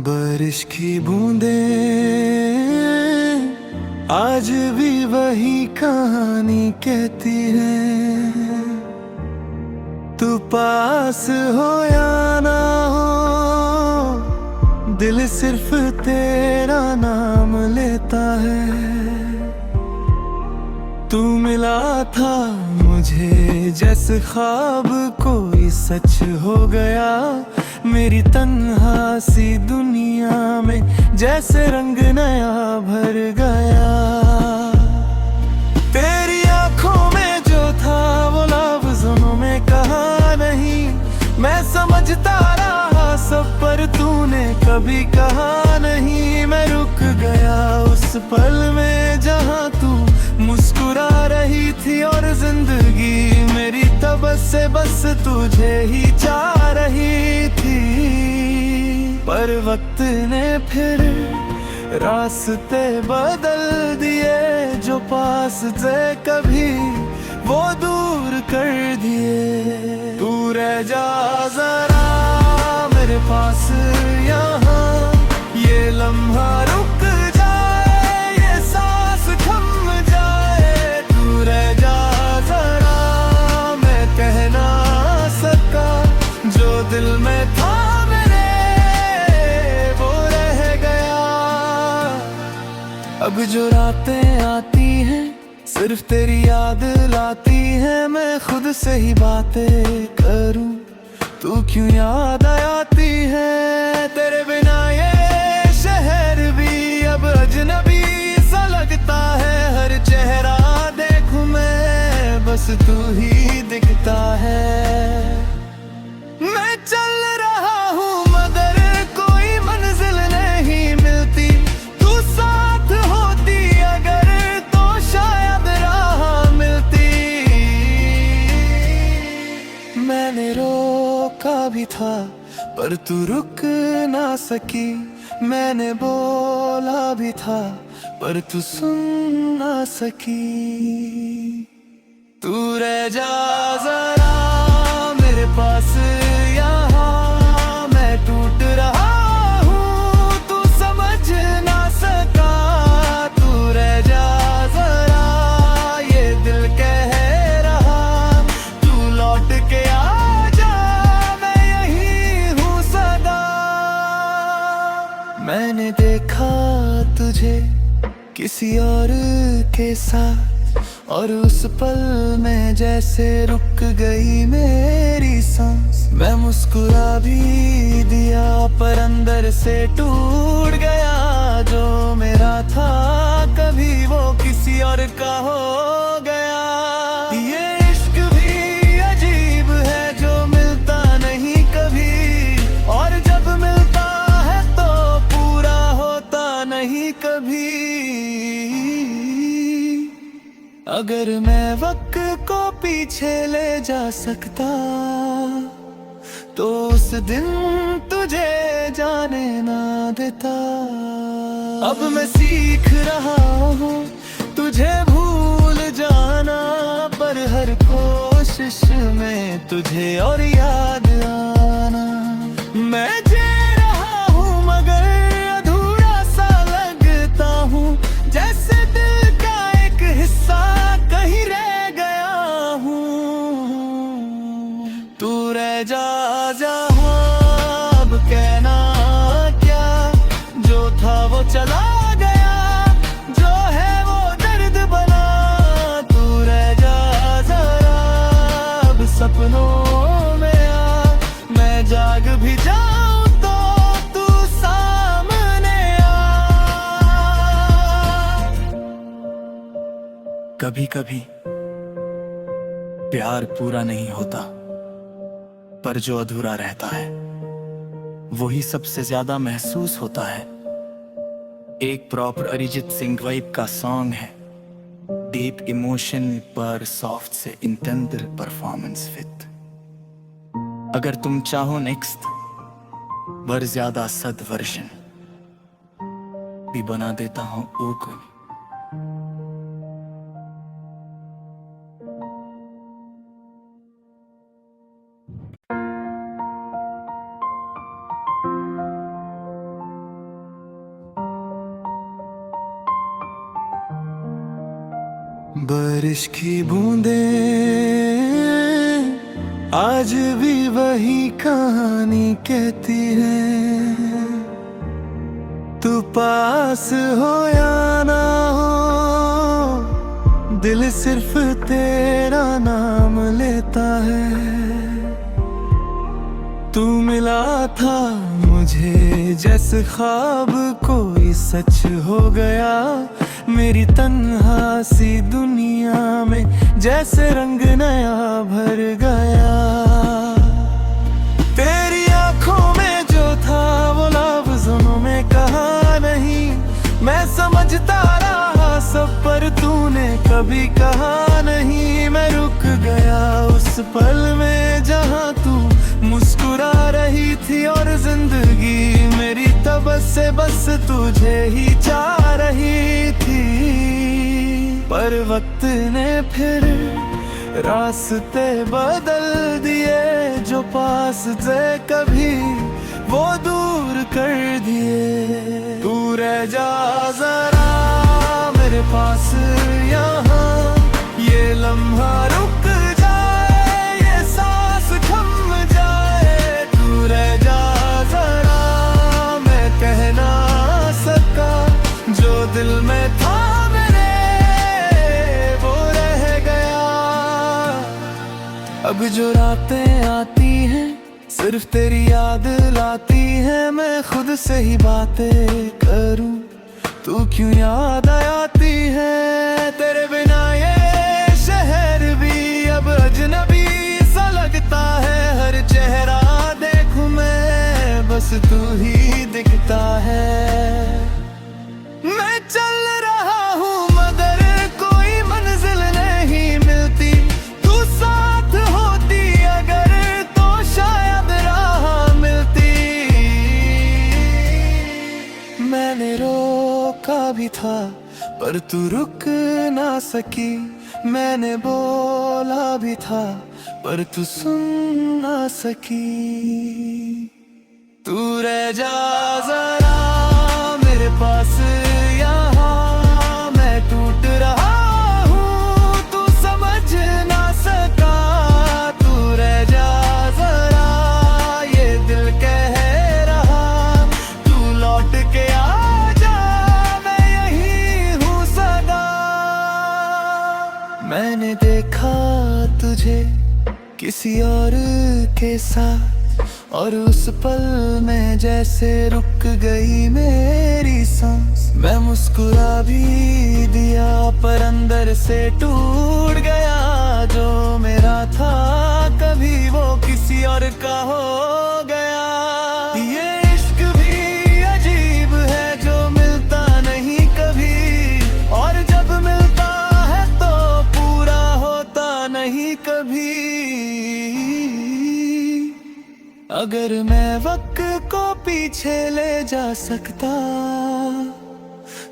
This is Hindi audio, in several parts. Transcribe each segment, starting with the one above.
बारिश की बूंदें आज भी वही कहानी कहती है। तू पास हो या ना हो, दिल सिर्फ तेरा नाम लेता है। तू मिला था मुझे जैसे ख्वाब कोई सच हो गया। मेरी तन्हा सी दुनिया में जैसे रंग नया भर गया। तेरी आंखों में जो था वो लफ्ज़ों में कहा नहीं। मैं समझता रहा सब पर तूने कभी कहा नहीं। मैं रुक गया उस पल में जहां तू मुस्कुरा रही थी और जिंदगी मेरी तब से बस तुझे ही चाह रही थी। पर वक्त ने फिर रास्ते बदल दिए, जो पास थे कभी वो दूर कर दिए। तू रह जा जरा मेरे पास यहाँ, ये लम्हा रुक दिल में था मेरे वो रह गया। अब जो रातें आती हैं सिर्फ तेरी याद लाती हैं। मैं खुद से ही बातें करूं तू क्यों याद आती है। तेरे बिना ये शहर भी अब अजनबी सा लगता है। हर चेहरा देखूं मैं बस तू ही दिखता है। मैं चल रहा हूँ मगर कोई मंजिल नहीं मिलती। तू साथ होती अगर तो शायद राह मिलती। मैंने रोका भी था पर तू रुक ना सकी। मैंने बोला भी था पर तू सुन ना सकी। तू रह जा जरा मेरे पास यहाँ, मैं टूट रहा हूँ तू समझ ना सका। तू रह जा जरा ये दिल कह रहा, तू लौट के आ जा मैं यही हूँ सदा। मैंने देखा तुझे किसी और के साथ और उस पल में जैसे रुक गई मेरी सांस। मैं मुस्कुरा भी दिया पर अंदर से टूट गया। जो मेरा था कभी वो किसी और का हो गया। ये इश्क भी अजीब है जो मिलता नहीं कभी, और जब मिलता है तो पूरा होता नहीं कभी। अगर मैं वक्त को पीछे ले जा सकता तो उस दिन तुझे जाने ना देता। अब मैं सीख रहा हूँ तुझे भूल जाना, पर हर कोशिश में तुझे और याद आना। मैं जी रहा हूँ मगर अधूरा सा लगता हूँ, जैसे दिल का एक हिस्सा कहीं रह गया हूँ। तू रह जा जहाँ अब कहना क्या, जो था वो चला गया, जो है वो दर्द बना। तू रह जा जरा अब सपनों में आ, मैं जाग भी जाऊं तो तू सामने आ। कभी कभी प्यार पूरा नहीं होता, पर जो अधूरा रहता है वही सबसे ज्यादा महसूस होता है। एक प्रॉपर अरिजीत सिंह वाइब का सॉन्ग है, डीप इमोशन पर सॉफ्ट से इंटेंडर परफॉर्मेंस विद। अगर तुम चाहो नेक्स्ट वर ज्यादा सद वर्जन भी बना देता हूं ओ कोई। बारिश की बूंदें आज भी वही कहानी कहती है। तू पास हो या ना हो, दिल सिर्फ तेरा नाम लेता है। तू मिला था मुझे जैसे ख्वाब कोई सच हो गया। मेरी तन्हा सी दुनिया में जैसे रंग नया भर गया। तेरी आंखों में जो था वो लफ्ज़ों में कहा नहीं। मैं समझता रहा सब पर तूने कभी कहा नहीं। मैं रुक गया उस पल में जहां तू मुस्कुरा रही थी और जिंदगी मेरी तबस से बस तुझे ही चाह रही थी। पर वक्त ने फिर रास्ते बदल दिए, जो पास थे कभी वो दूर कर दिए। तू रह जा जरा मेरे पास यहाँ, ये लम्हा रुक जाए, ये सांस थम जाए। तू रह जा जरा, मैं कह ना सका जो दिल में था मेरे वो रह गया। अब जो रातें आती हैं सिर्फ तेरी याद लाती है। मैं खुद से ही बातें करूं तू क्यों याद आती है। तेरे बिना ये शहर भी अब अजनबी सा लगता है। हर चेहरा देखूं मैं बस तू ही दिखता है। मैं चल रहा हूँ मगर कोई मंजिल नहीं मिलती। तू साथ होती अगर तो शायद राह मिलती। मैंने रोका भी था पर तू रुक ना सकी। मैंने बोला भी था पर तू सुन ना सकी। तू रह जा जरा मेरे पास यहाँ, मैं टूट रहा हूँ तू समझ ना सका। तू रह जा जरा ये दिल कह रहा, तू लौट के आ जा, मैं यही हूँ सदा। मैंने देखा तुझे किसी और के साथ और उस पल में जैसे रुक गई मेरी सांस। मैं मुस्कुरा भी दिया पर अंदर से टूट गया। जो मेरा था कभी वो किसी और का हो गया। ये इश्क भी अजीब है जो मिलता नहीं कभी, और जब मिलता है तो पूरा होता नहीं कभी। अगर मैं वक्त को पीछे ले जा सकता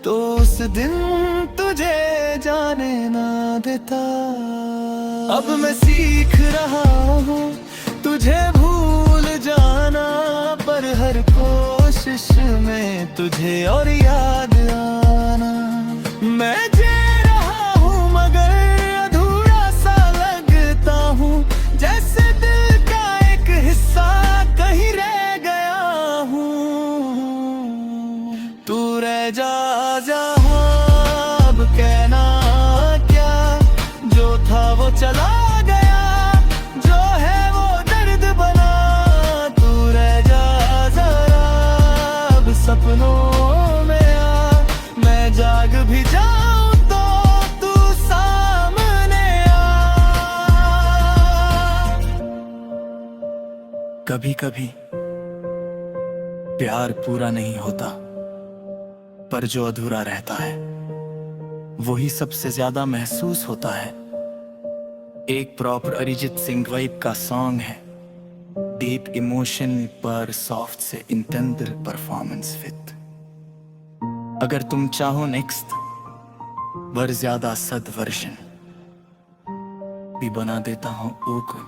तो उस दिन तुझे जाने ना देता। अब मैं सीख रहा हूँ तुझे भूल जाना, पर हर कोशिश में तुझे और याद आना। मैं जी रहा हूँ मगर अधूरा सा लगता हूँ, जैसे दिल का एक हिस्सा कहीं रह गया हूँ। तू रह जा जहाँ अब कहना क्या, जो था वो चला गया, जो है वो दर्द बना। तू रह जा जरा अब सपनों में आ, मैं जाग भी जाऊं तो तू सामने आ। कभी कभी प्यार पूरा नहीं होता, पर जो अधूरा रहता है वही सबसे ज्यादा महसूस होता है। एक प्रॉपर अरिजीत सिंह वाइब का सॉन्ग है, डीप इमोशन पर सॉफ्ट से इंटेंडर परफॉर्मेंस विद। अगर तुम चाहो नेक्स्ट वर ज्यादा सद वर्जन भी बना देता हूं ओ को।